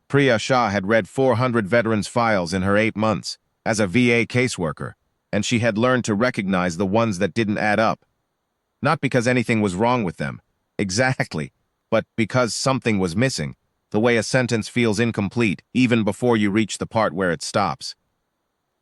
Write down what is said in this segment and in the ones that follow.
Priya Shah had read 400 veterans' files in her 8 months as a VA caseworker, and she had learned to recognize the ones that didn't add up. Not because anything was wrong with them, exactly, but because something was missing, the way a sentence feels incomplete even before you reach the part where it stops.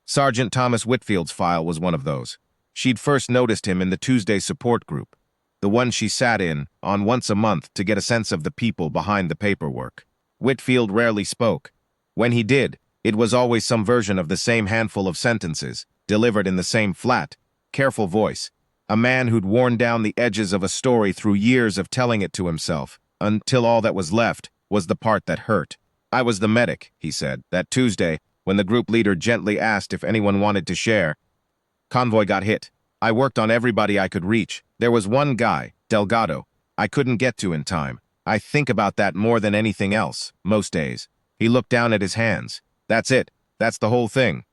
Sergeant Thomas Whitfield's file was one of those. She'd first noticed him in the Tuesday support group, the one she sat in on once a month to get a sense of the people behind the paperwork. Whitfield rarely spoke. When he did, it was always some version of the same handful of sentences, delivered in the same flat, careful voice. A man who'd worn down the edges of a story through years of telling it to himself, until all that was left was the part that hurt. "I was the medic," he said, that Tuesday, when the group leader gently asked if anyone wanted to share. "Convoy got hit. I worked on everybody I could reach. There was one guy, Delgado, I couldn't get to in time. I think about that more than anything else, most days." He looked down at his hands. "That's it. That's the whole thing."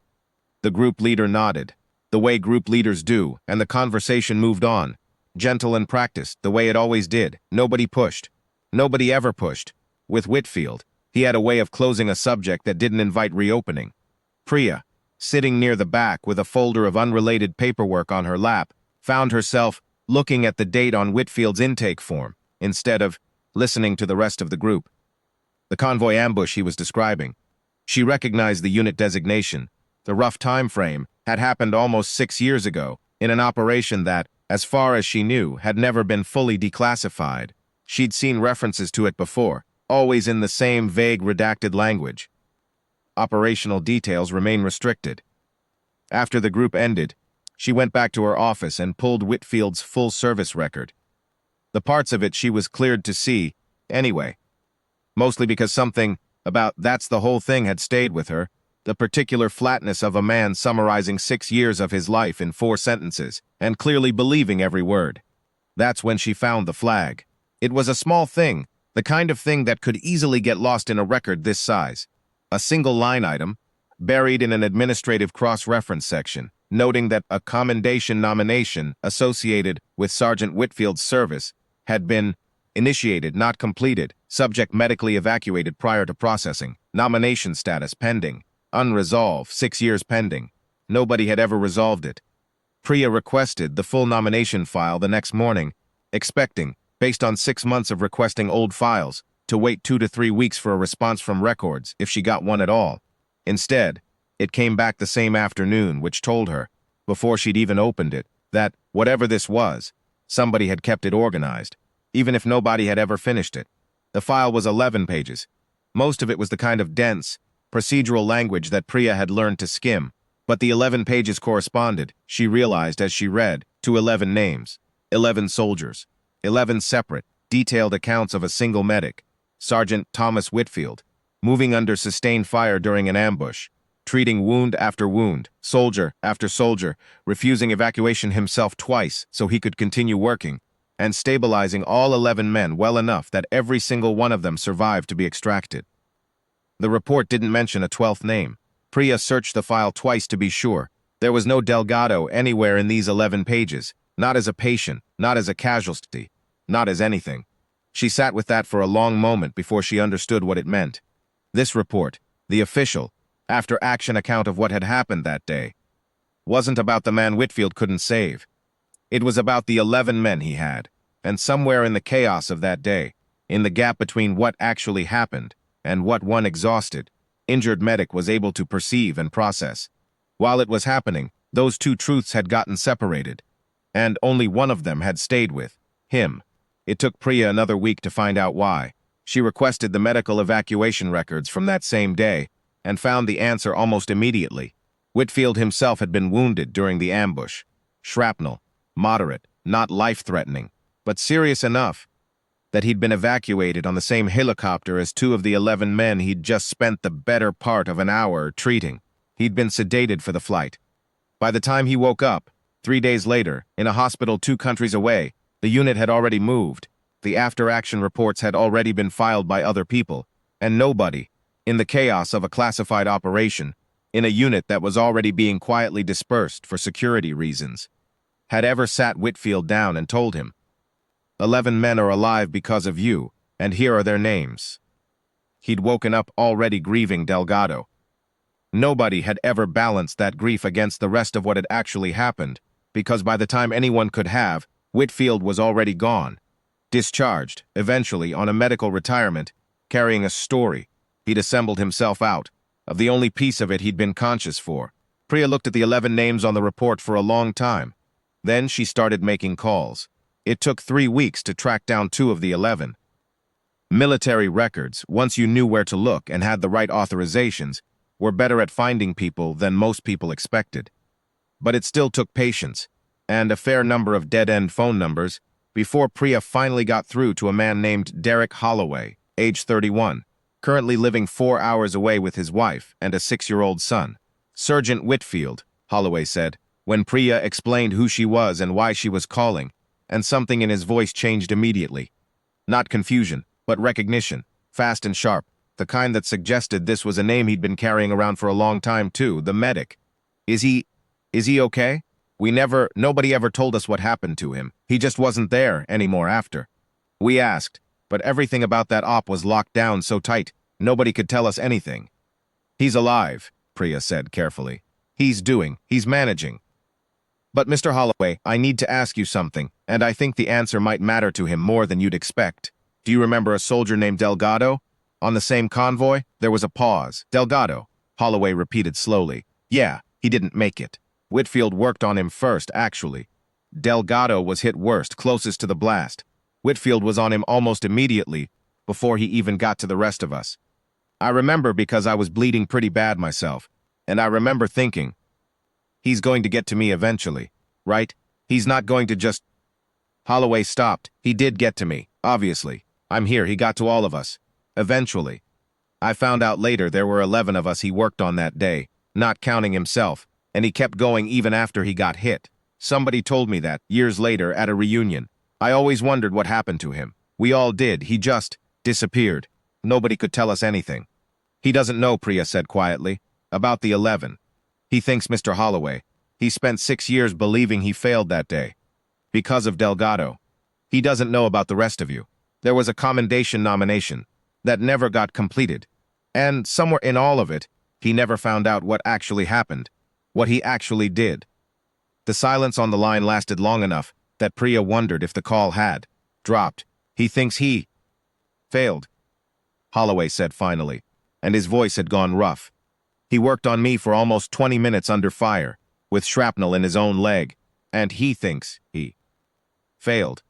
The group leader nodded, the way group leaders do, and the conversation moved on, gentle and practiced, the way it always did. Nobody pushed. Nobody ever pushed. With Whitfield, he had a way of closing a subject that didn't invite reopening. Priya, sitting near the back with a folder of unrelated paperwork on her lap, found herself looking at the date on Whitfield's intake form, instead of listening to the rest of the group. The convoy ambush he was describing. She recognized the unit designation. The rough time frame had happened almost 6 years ago, in an operation that, as far as she knew, had never been fully declassified. She'd seen references to it before, always in the same vague redacted language. Operational details remain restricted. After the group ended, she went back to her office and pulled Whitfield's full service record. The parts of it she was cleared to see, anyway. Mostly because something about "that's the whole thing" had stayed with her, the particular flatness of a man summarizing 6 years of his life in 4 sentences, and clearly believing every word. That's when she found the flag. It was a small thing, the kind of thing that could easily get lost in a record this size. A single line item, buried in an administrative cross-reference section, noting that a commendation nomination associated with Sergeant Whitfield's service had been initiated, not completed, subject medically evacuated prior to processing, nomination status pending, unresolved, 6 years pending. Nobody had ever resolved it. Priya requested the full nomination file the next morning, expecting, based on 6 months of requesting old files, to wait 2 to 3 weeks for a response from records, if she got one at all. Instead, it came back the same afternoon, which told her, before she'd even opened it, that, whatever this was, somebody had kept it organized, even if nobody had ever finished it. The file was 11 pages. Most of it was the kind of dense, procedural language that Priya had learned to skim, but the 11 pages corresponded, she realized as she read, to 11 names, 11 soldiers, 11 separate, detailed accounts of a single medic, Sergeant Thomas Whitfield, moving under sustained fire during an ambush, treating wound after wound, soldier after soldier, refusing evacuation himself twice so he could continue working, and stabilizing all 11 men well enough that every single one of them survived to be extracted. The report didn't mention a 12th name. Priya searched the file twice to be sure. There was no Delgado anywhere in these 11 pages, not as a patient, not as a casualty, not as anything. She sat with that for a long moment before she understood what it meant. This report, the official, after-action account of what had happened that day, wasn't about the man Whitfield couldn't save. It was about the 11 men he had, and somewhere in the chaos of that day, in the gap between what actually happened and what one exhausted, injured medic was able to perceive and process. While it was happening, those two truths had gotten separated, and only one of them had stayed with him. It took Priya another week to find out why. She requested the medical evacuation records from that same day and found the answer almost immediately. Whitfield himself had been wounded during the ambush. Shrapnel, moderate, not life-threatening, but serious enough that he'd been evacuated on the same helicopter as 2 of the 11 men he'd just spent the better part of an hour treating. He'd been sedated for the flight. By the time he woke up, 3 days later, in a hospital 2 countries away, the unit had already moved. The after-action reports had already been filed by other people, and nobody, in the chaos of a classified operation, in a unit that was already being quietly dispersed for security reasons, had ever sat Whitfield down and told him, 11 men are alive because of you, and here are their names. He'd woken up already grieving Delgado. Nobody had ever balanced that grief against the rest of what had actually happened, because by the time anyone could have, Whitfield was already gone. Discharged, eventually, on a medical retirement, carrying a story. He'd assembled himself out, of the only piece of it he'd been conscious for. Priya looked at the 11 names on the report for a long time. Then she started making calls. It took 3 weeks to track down 2 of the 11. Military records, once you knew where to look and had the right authorizations, were better at finding people than most people expected. But it still took patience, and a fair number of dead-end phone numbers, before Priya finally got through to a man named Derek Holloway, age 31, currently living 4 hours away with his wife and a 6-year-old son. "Sergeant Whitfield," Holloway said, when Priya explained who she was and why she was calling, and something in his voice changed immediately. Not confusion, but recognition, fast and sharp, the kind that suggested this was a name he'd been carrying around for a long time too, the medic. Is he okay? Nobody ever told us what happened to him. He just wasn't there anymore after. We asked, but everything about that op was locked down so tight, nobody could tell us anything. He's alive, Priya said carefully. He's managing. But Mr. Holloway, I need to ask you something, and I think the answer might matter to him more than you'd expect. Do you remember a soldier named Delgado? On the same convoy, there was a pause. Delgado, Holloway repeated slowly. Yeah, he didn't make it. Whitfield worked on him first, actually. Delgado was hit worst, closest to the blast. Whitfield was on him almost immediately, before he even got to the rest of us. I remember because I was bleeding pretty bad myself, and I remember thinking, he's going to get to me eventually, right? He's not going to just... Holloway stopped. He did get to me, obviously. I'm here, he got to all of us. Eventually. I found out later there were 11 of us he worked on that day, not counting himself, and he kept going even after he got hit. Somebody told me that, years later, at a reunion. I always wondered what happened to him. We all did. He just disappeared. Nobody could tell us anything. He doesn't know, Priya said quietly, about the 11. He thinks Mr. Holloway. He spent 6 years believing he failed that day. Because of Delgado. He doesn't know about the rest of you. There was a commendation nomination that never got completed. And somewhere in all of it, he never found out what actually happened, what he actually did. The silence on the line lasted long enough that Priya wondered if the call had dropped. He thinks he failed, Holloway said finally, and his voice had gone rough. He worked on me for almost 20 minutes under fire, with shrapnel in his own leg, and he thinks he failed.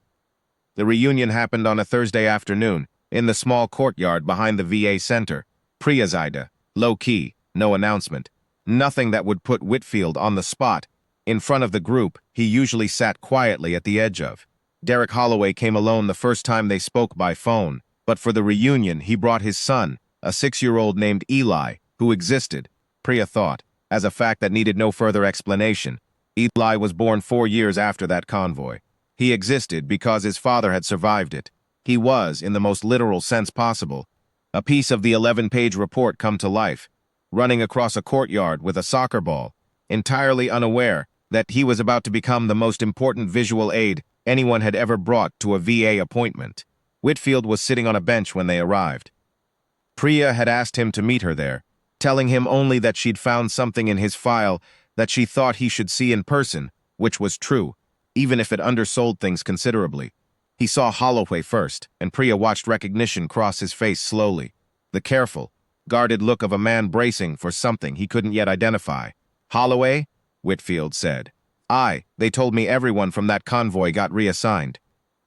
The reunion happened on a Thursday afternoon, in the small courtyard behind the VA center. Priya's idea, low-key, no announcement. Nothing that would put Whitfield on the spot. In front of the group, he usually sat quietly at the edge of. Derek Holloway came alone the first time they spoke by phone, but for the reunion he brought his son, a 6-year-old named Eli, who existed, Priya thought, as a fact that needed no further explanation. Eli was born 4 years after that convoy. He existed because his father had survived it. He was, in the most literal sense possible, a piece of the 11-page report come to life, running across a courtyard with a soccer ball, entirely unaware that he was about to become the most important visual aid anyone had ever brought to a VA appointment. Whitfield was sitting on a bench when they arrived. Priya had asked him to meet her there, telling him only that she'd found something in his file that she thought he should see in person, which was true, even if it undersold things considerably. He saw Holloway first, and Priya watched recognition cross his face slowly. The careful, guarded look of a man bracing for something he couldn't yet identify. "Holloway?" Whitfield said. They told me everyone from that convoy got reassigned.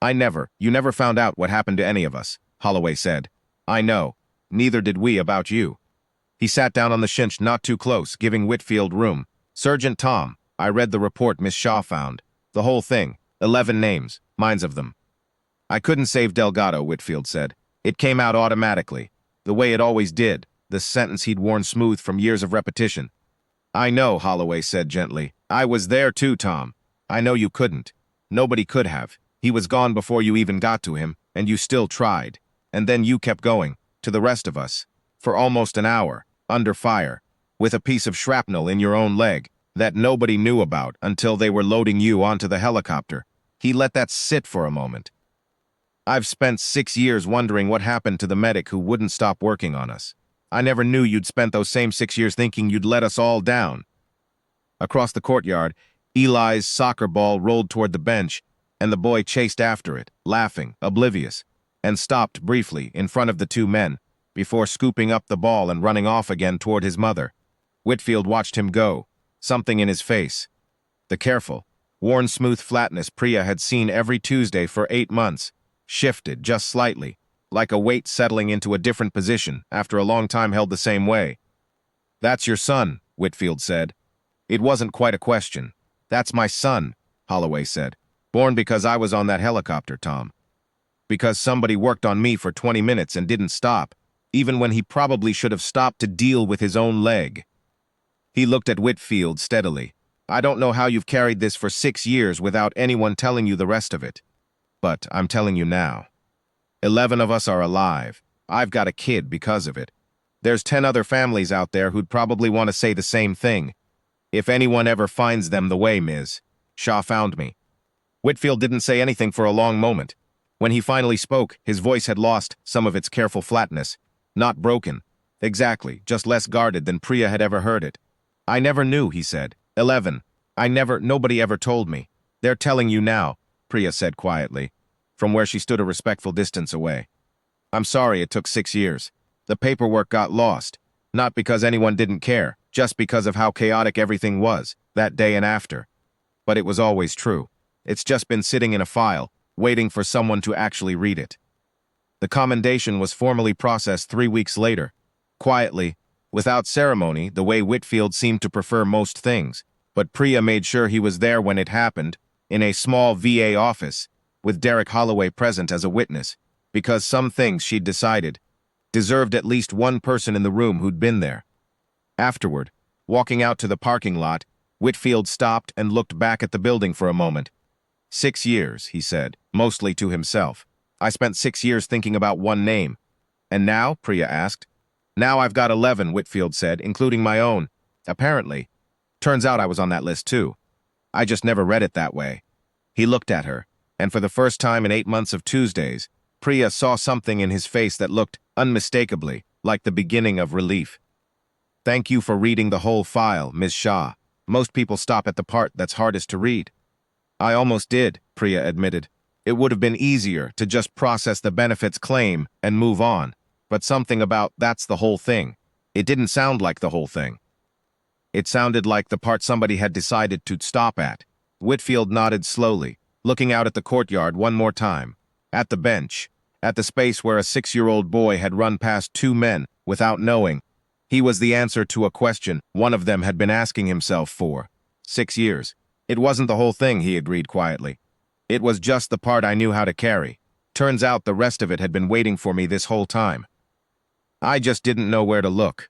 You never found out what happened to any of us," Holloway said. "I know. Neither did we about you." He sat down on the cinch not too close, giving Whitfield room. "Sergeant Tom, I read the report Miss Shaw found. The whole thing. 11 names, mines of them." "I couldn't save Delgado," Whitfield said. "It came out automatically, the way it always did," the sentence he'd worn smooth from years of repetition. "I know," Holloway said gently. "I was there too, Tom. I know you couldn't. Nobody could have. He was gone before you even got to him, and you still tried. And then you kept going, to the rest of us, for almost an hour, under fire, with a piece of shrapnel in your own leg that nobody knew about until they were loading you onto the helicopter." He let that sit for a moment. I've spent 6 years wondering what happened to the medic who wouldn't stop working on us. I never knew you'd spent those same 6 years thinking you'd let us all down. Across the courtyard, Eli's soccer ball rolled toward the bench, and the boy chased after it, laughing, oblivious, and stopped briefly in front of the two men, before scooping up the ball and running off again toward his mother. Whitfield watched him go, something in his face. The careful, worn smooth flatness Priya had seen every Tuesday for 8 months, shifted just slightly, like a weight settling into a different position after a long time held the same way. "That's your son," Whitfield said. It wasn't quite a question. "That's my son," Holloway said. "Born because I was on that helicopter, Tom. Because somebody worked on me for 20 minutes and didn't stop, even when he probably should have stopped to deal with his own leg." He looked at Whitfield steadily. "I don't know how you've carried this for 6 years without anyone telling you the rest of it. But I'm telling you now. 11 of us are alive. I've got a kid because of it. There's 10 other families out there who'd probably want to say the same thing. If anyone ever finds them the way Ms. Shaw found me." Whitfield didn't say anything for a long moment. When he finally spoke, his voice had lost some of its careful flatness. Not broken. Exactly, just less guarded than Priya had ever heard it. "I never knew," he said. 11. Nobody ever told me. They're telling you now," Priya said quietly, from where she stood a respectful distance away. "I'm sorry it took 6 years. The paperwork got lost. Not because anyone didn't care, just because of how chaotic everything was, that day and after. But it was always true. It's just been sitting in a file, waiting for someone to actually read it." The commendation was formally processed 3 weeks later, quietly, without ceremony, the way Whitfield seemed to prefer most things, but Priya made sure he was there when it happened, in a small VA office, with Derek Holloway present as a witness, because some things she'd decided deserved at least one person in the room who'd been there. Afterward, walking out to the parking lot, Whitfield stopped and looked back at the building for a moment. 6 years, he said, mostly to himself. "I spent 6 years thinking about one name." "And now?" Priya asked. "Now I've got 11, Whitfield said, "including my own. Apparently. Turns out I was on that list too. I just never read it that way." He looked at her, and for the first time in 8 months of Tuesdays, Priya saw something in his face that looked, unmistakably, like the beginning of relief. "Thank you for reading the whole file, Ms. Shah. Most people stop at the part that's hardest to read." "I almost did," Priya admitted. "It would have been easier to just process the benefits claim and move on. But something about that's the whole thing. It didn't sound like the whole thing. It sounded like the part somebody had decided to stop at." Whitfield nodded slowly, looking out at the courtyard one more time. At the bench, at the space where a 6-year-old boy had run past 2 men without knowing. He was the answer to a question one of them had been asking himself for 6 years. "It wasn't the whole thing," he agreed quietly. "It was just the part I knew how to carry. Turns out the rest of it had been waiting for me this whole time. I just didn't know where to look."